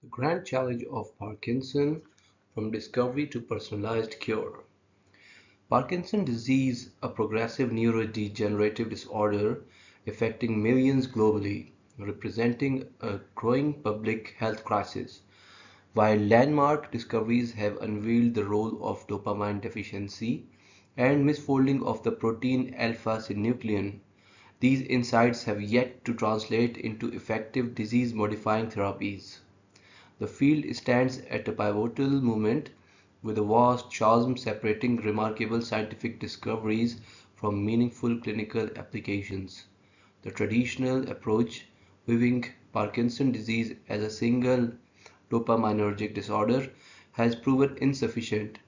The grand challenge of Parkinson: from discovery to personalized cure. Parkinson disease, a progressive neurodegenerative disorder affecting millions globally, representing a growing public health crisis. While landmark discoveries have unveiled the role of dopamine deficiency and misfolding of the protein alpha-synuclein, these insights have yet to translate into effective disease-modifying therapies. The field stands at a pivotal moment, with a vast chasm separating remarkable scientific discoveries from meaningful clinical applications. The traditional approach, viewing Parkinson's disease as a single dopaminergic disorder, has proven insufficient.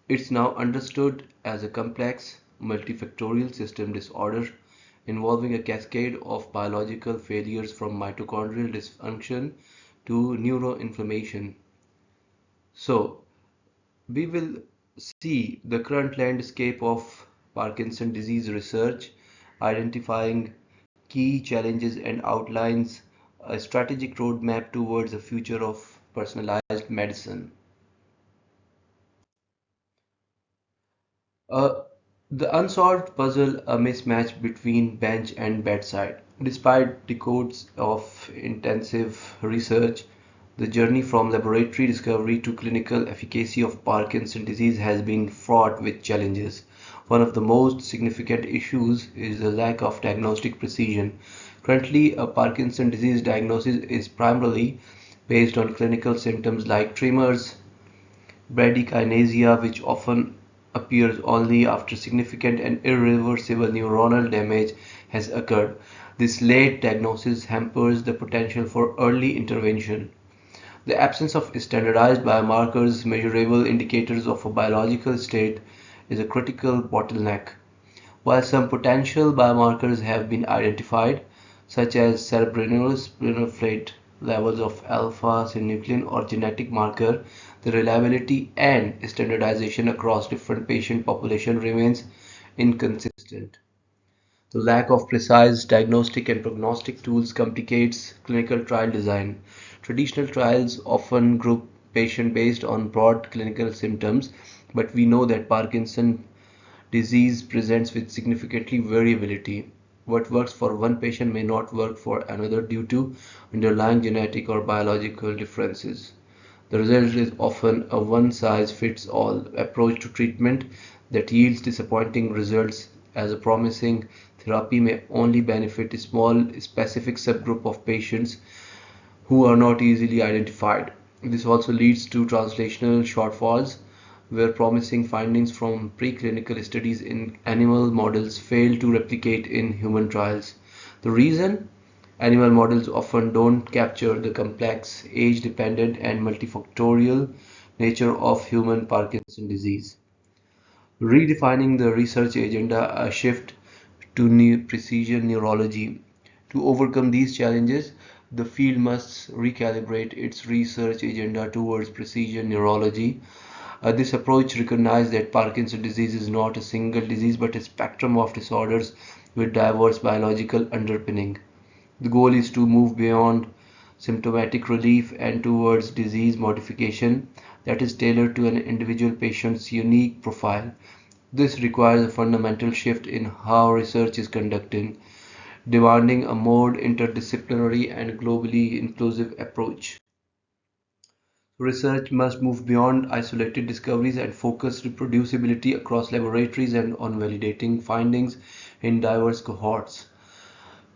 It is now understood as a complex, multifactorial system disorder involving a cascade of biological failures from mitochondrial dysfunction to neuroinflammation. So, we will see the current landscape of Parkinson's disease research, identifying key challenges and outlines a strategic roadmap towards a future of personalized medicine. Uh, the unsolved puzzle, a mismatch between bench and bedside. Despite decades of intensive research, the journey from laboratory discovery to clinical efficacy of Parkinson's disease has been fraught with challenges. One of the most significant issues is the lack of diagnostic precision. Currently, a Parkinson's disease diagnosis is primarily based on clinical symptoms like tremors, bradykinesia, which often appears only after significant and irreversible neuronal damage has occurred. This late diagnosis hampers the potential for early intervention. The absence of standardized biomarkers, measurable indicators of a biological state, is a critical bottleneck. While some potential biomarkers have been identified, such as cerebrospinal fluid levels of alpha-synuclein or genetic marker, the reliability and standardization across different patient populations remains inconsistent. The lack of precise diagnostic and prognostic tools complicates clinical trial design. Traditional trials often group patients based on broad clinical symptoms, but we know that Parkinson's disease presents with significantly variability. What works for one patient may not work for another due to underlying genetic or biological differences. The result is often a one-size-fits-all approach to treatment that yields disappointing results, as a promising therapy may only benefit a small, specific subgroup of patients who are not easily identified. This also leads to translational shortfalls, where promising findings from preclinical studies in animal models fail to replicate in human trials. The reason? Animal models often don't capture the complex, age-dependent, and multifactorial nature of human Parkinson's disease. Redefining the research agenda, a shift to precision neurology. To overcome these challenges, the field must recalibrate its research agenda towards precision neurology. This approach recognizes that Parkinson's disease is not a single disease but a spectrum of disorders with diverse biological underpinning. The goal is to move beyond symptomatic relief and towards disease modification that is tailored to an individual patient's unique profile. This requires a fundamental shift in how research is conducted, demanding a more interdisciplinary and globally inclusive approach. Research must move beyond isolated discoveries and focus reproducibility across laboratories and on validating findings in diverse cohorts.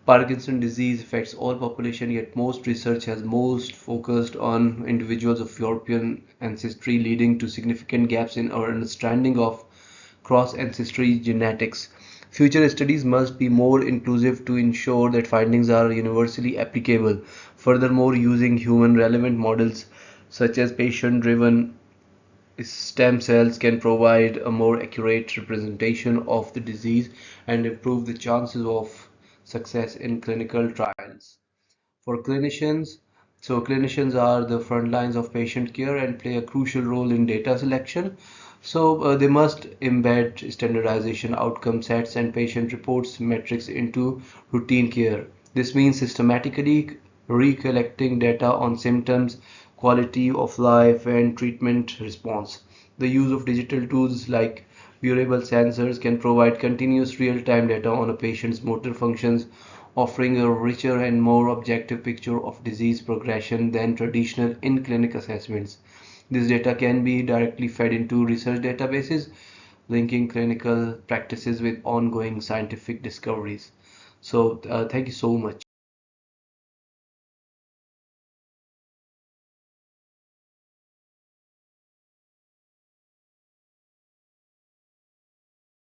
Parkinson's disease affects all populations, yet most research has most focused on individuals of European ancestry, leading to significant gaps in our understanding of cross-ancestry genetics. Future studies must be more inclusive to ensure that findings are universally applicable. Furthermore, using human-relevant models such as patient-driven stem cells can provide a more accurate representation of the disease and improve the chances of success in clinical trials. For clinicians, clinicians are the front lines of patient care and play a crucial role in data selection. They must embed standardization outcome sets and patient reports metrics into routine care. This means systematically recollecting data on symptoms, quality of life, and treatment response. The use of digital tools like wearable sensors can provide continuous real-time data on a patient's motor functions, offering a richer and more objective picture of disease progression than traditional in-clinic assessments. This data can be directly fed into research databases, linking clinical practices with ongoing scientific discoveries. So, thank you so much.